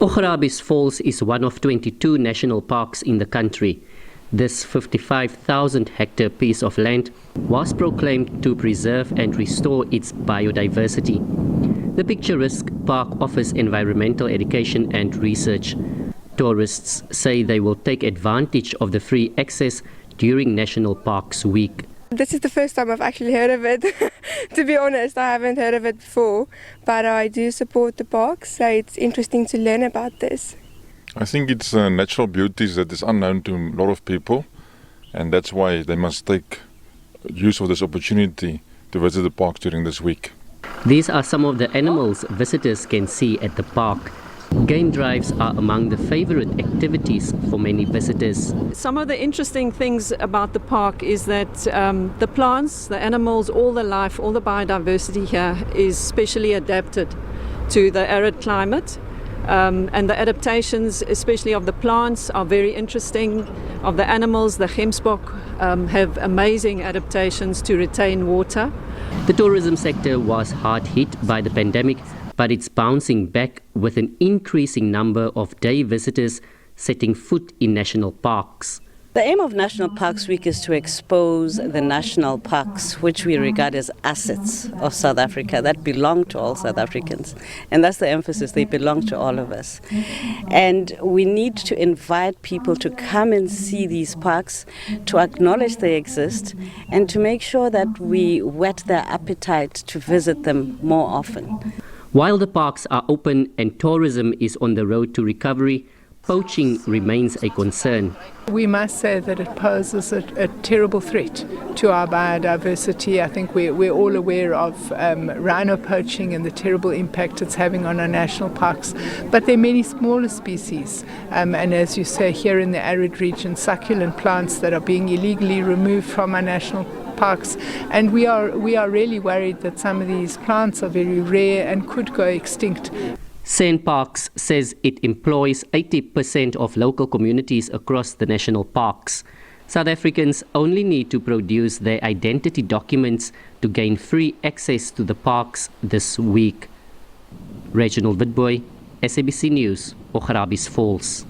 Augrabies Falls is one of 22 national parks in the country. This 55,000-hectare piece of land was proclaimed to preserve and restore its biodiversity. The picturesque park offers environmental education and research. Tourists say they will take advantage of the free access during National Parks Week. This is the first time I've actually heard of it. To be honest, I haven't heard of it before, but I do support the park, so it's interesting to learn about this. I think it's natural beauties that is unknown to a lot of people, and that's why they must take use of this opportunity to visit the park during this week. These are some of the animals visitors can see at the park. Game drives are among the favorite activities for many visitors. Some of the interesting things about the park is that the plants, the animals, all the life, all the biodiversity here is specially adapted to the arid climate. And the adaptations, especially of the plants, are very interesting. Of the animals, the gemsbok have amazing adaptations to retain water. The tourism sector was hard hit by the pandemic, but it's bouncing back with an increasing number of day visitors setting foot in national parks. The aim of National Parks Week is to expose the national parks, which we regard as assets of South Africa that belong to all South Africans. And that's the emphasis, they belong to all of us. And we need to invite people to come and see these parks, to acknowledge they exist, and to make sure that we whet their appetite to visit them more often. While the parks are open and tourism is on the road to recovery, poaching remains a concern. We must say that it poses a terrible threat to our biodiversity. I think we're all aware of rhino poaching and the terrible impact it's having on our national parks. But there are many smaller species, and as you say, here in the arid region, succulent plants that are being illegally removed from our national parks, and we are really worried that some of these plants are very rare and could go extinct. SABC says it employs 80% of local communities across the national parks. South Africans only need to produce their identity documents to gain free access to the parks this week. Reginald Witboy, SABC News, Augrabies Falls.